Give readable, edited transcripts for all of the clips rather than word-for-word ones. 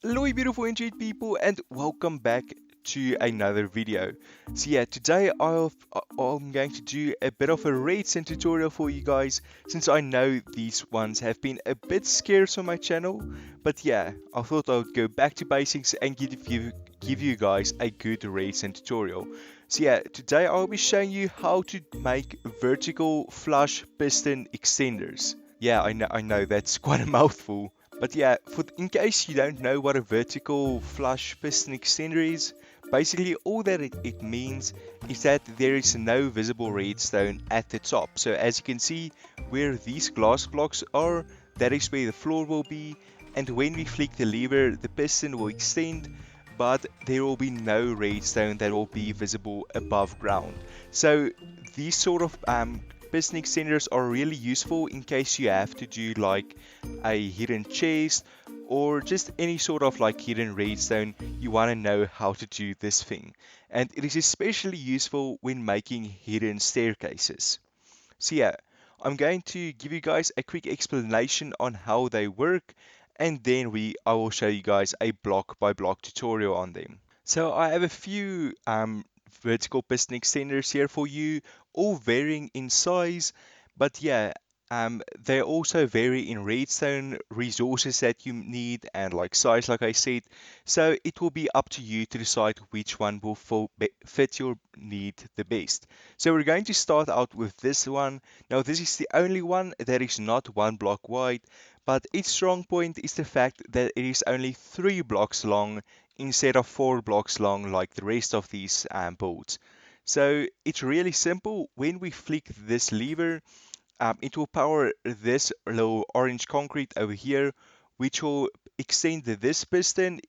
Hello beautiful internet people and welcome back to another video. So yeah, today I'm going to do a bit of a redstone tutorial for you guys, since I know these ones have been a bit scarce on my channel. But yeah, I thought I would go back to basics and give you guys a good redstone tutorial. So yeah, today I'll be showing you how to make vertical flush piston extenders. Yeah, I know that's quite a mouthful. But yeah, in case you don't know what a vertical flush piston extender is, basically all that it means is that there is no visible redstone at the top. So as you can see, where these glass blocks are, that is where the floor will be, and when we flick the lever, the piston will extend, but there will be no redstone that will be visible above ground. So these sort of piston extenders are really useful in case you have to do like a hidden chest, or just any sort of like hidden redstone. You want to know how to do this thing. And it is especially useful when making hidden staircases. So yeah, I'm going to give you guys a quick explanation on how they work, and then I will show you guys a block by block tutorial on them. So I have a few vertical piston extenders here for you, all varying in size, but yeah, they also vary in redstone resources that you need and like size, like I said. So it will be up to you to decide which one will fit your need the best. So we're going to start out with this one. Now this is the only one that is not one block wide, but its strong point is the fact that it is only 3 blocks long instead of 4 blocks long like the rest of these boards. So it's really simple. When we flick this lever, it will power this little orange concrete over here, which will extend this piston,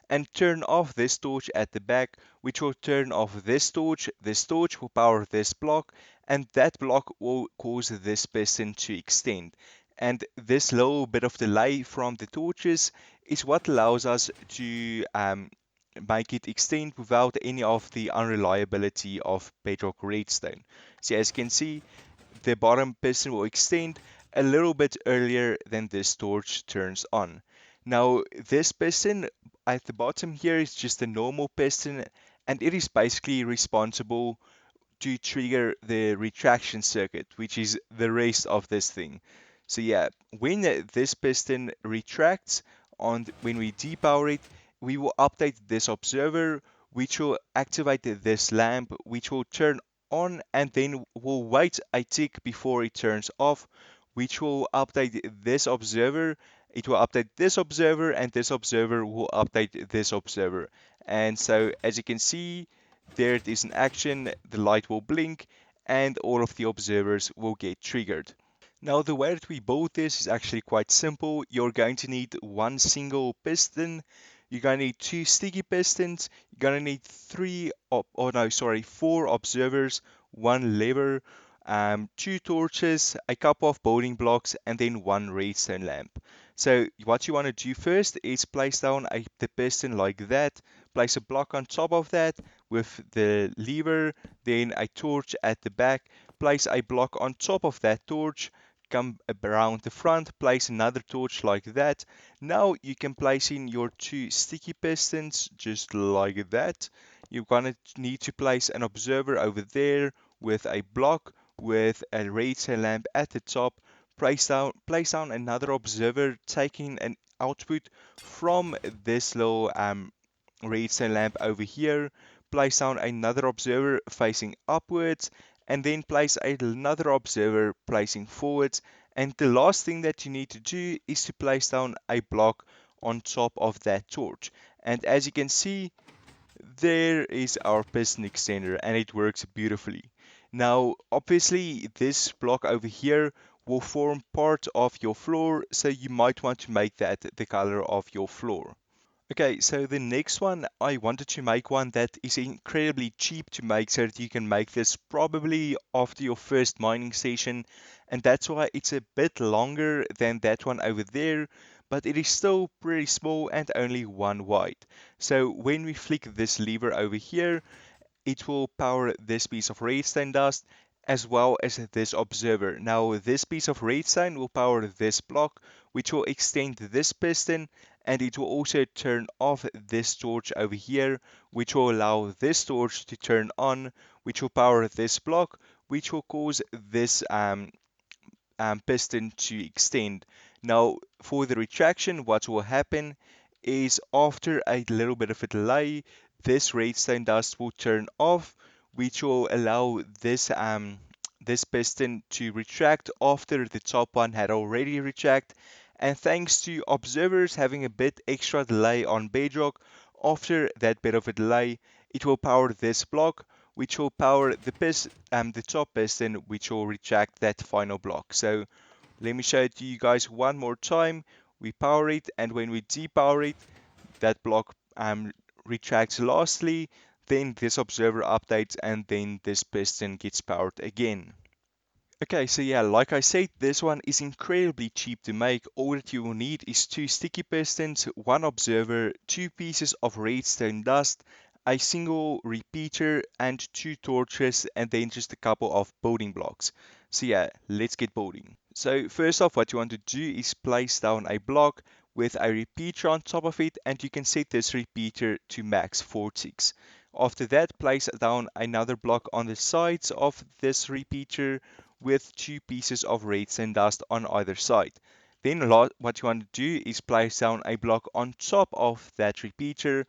and turn off this torch at the back, which will turn off this torch. This torch will power this block, and that block will cause this piston to extend. And this little bit of delay from the torches is what allows us to make it extend without any of the unreliability of Bedrock redstone. So as you can see, the bottom piston will extend a little bit earlier than this torch turns on. Now, this piston at the bottom here is just a normal piston, and it is basically responsible to trigger the retraction circuit, which is the rest of this thing. So yeah, when this piston retracts, when we depower it, we will update this observer, which will activate this lamp, which will turn on, and then we'll wait a tick before it turns off, which will update this observer. It will update this observer, and this observer will update this observer. And so as you can see, there it is in action, the light will blink, and all of the observers will get triggered. Now the way that we build this is actually quite simple. You're going to need one single piston, you're going to need two sticky pistons, you're going to need four observers, one lever, two torches, a couple of building blocks, and then one redstone lamp. So what you want to do first is place down the piston like that, place a block on top of that with the lever, then a torch at the back, place a block on top of that torch, come around the front, place another torch like that. Now you can place in your two sticky pistons just like that. You're gonna need to place an observer over there with a block with a redstone lamp at the top. Place down another observer taking an output from this little redstone lamp over here. Place down another observer facing upwards, and then place another observer placing forwards. And the last thing that you need to do is to place down a block on top of that torch. And as you can see, there is our piston extender, and it works beautifully. Now, obviously, this block over here will form part of your floor, so you might want to make that the color of your floor. Okay, so the next one, I wanted to make one that is incredibly cheap to make so that you can make this probably after your first mining session, and that's why it's a bit longer than that one over there, but it is still pretty small and only one wide. So when we flick this lever over here, it will power this piece of redstone dust, as well as this observer. Now this piece of redstone will power this block, which will extend this piston, and it will also turn off this torch over here, which will allow this torch to turn on, which will power this block, which will cause this piston to extend. Now, for the retraction, what will happen is after a little bit of a delay, this redstone dust will turn off, which will allow this piston to retract after the top one had already retract. And thanks to observers having a bit extra delay on Bedrock, after that bit of a delay, it will power this block, which will power the top piston, which will retract that final block. So let me show it to you guys one more time. We power it, and when we depower it, that block retracts lastly. Then this observer updates, and then this piston gets powered again. Okay, so yeah, like I said, this one is incredibly cheap to make. All that you will need is two sticky pistons, one observer, two pieces of redstone dust, a single repeater, and two torches, and then just a couple of building blocks. So yeah, let's get building. So first off, what you want to do is place down a block with a repeater on top of it, and you can set this repeater to max 46. After that, place down another block on the sides of this repeater with two pieces of redstone dust on either side. Then what you want to do is place down a block on top of that repeater,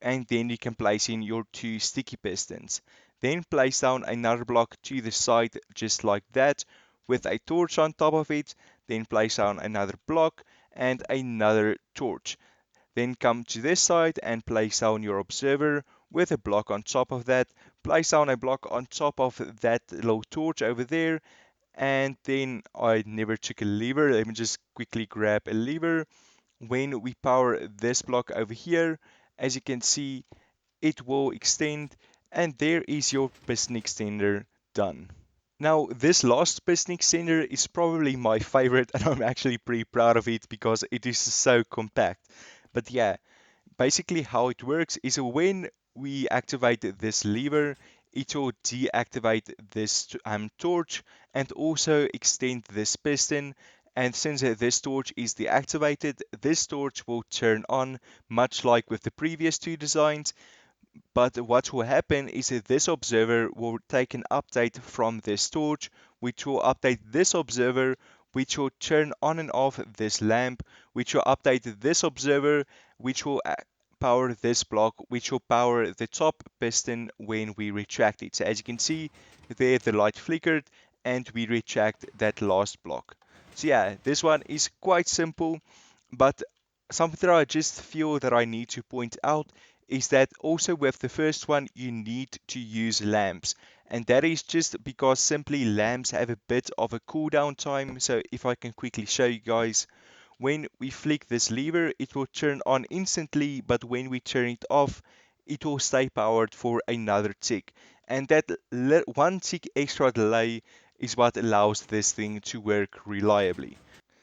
and then you can place in your two sticky pistons. Then place down another block to the side just like that with a torch on top of it. Then place down another block and another torch. Then come to this side and place down your observer with a block on top of that. Place down a block on top of that little torch over there, and then I never took a lever. Let me just quickly grab a lever. When we power this block over here, as you can see, it will extend, and there is your piston extender done. Now, this last piston extender is probably my favorite, and I'm actually pretty proud of it because it is so compact. But yeah, basically how it works is when we activate this lever, it will deactivate this torch and also extend this piston. And since this torch is deactivated, this torch will turn on, much like with the previous two designs. But what will happen is that this observer will take an update from this torch, which will update this observer, which will turn on and off this lamp, which will update this observer, which will power this block, which will power the top piston when we retract it. So as you can see there, the light flickered and we retract that last block. So yeah, this one is quite simple, but something that I just feel that I need to point out is that also with the first one you need to use lamps, and that is just because simply lamps have a bit of a cooldown time. So if I can quickly show you guys, when we flick this lever it will turn on instantly, but when we turn it off it will stay powered for another tick, and that one tick extra delay is what allows this thing to work reliably.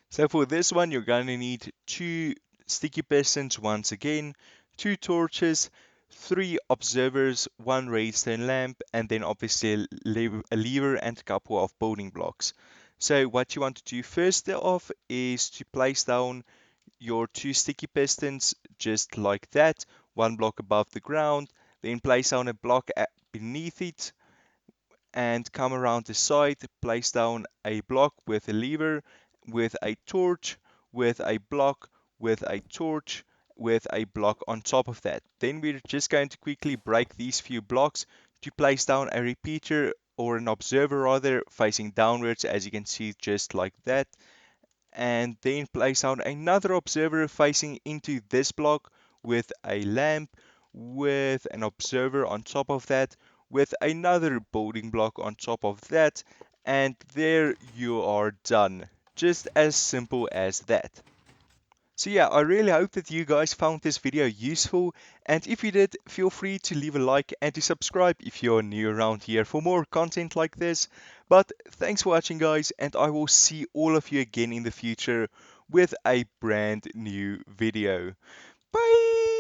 So for this one, you're going to need two sticky pistons once again, two torches, three observers, one redstone lamp, and then obviously a lever and a couple of building blocks. So what you want to do first off is to place down your two sticky pistons just like that, one block above the ground, then place down a block beneath it, and come around the side, place down a block with a lever, with a torch, with a block, with a torch, with a block on top of that. Then we're just going to quickly break these few blocks to place down a repeater or an observer rather facing downwards, as you can see just like that, and then place down another observer facing into this block with a lamp, with an observer on top of that, with another building block on top of that, and there you are done. Just as simple as that. So yeah, I really hope that you guys found this video useful, and if you did, feel free to leave a like and to subscribe if you're new around here for more content like this. But thanks for watching guys, and I will see all of you again in the future with a brand new video. Bye!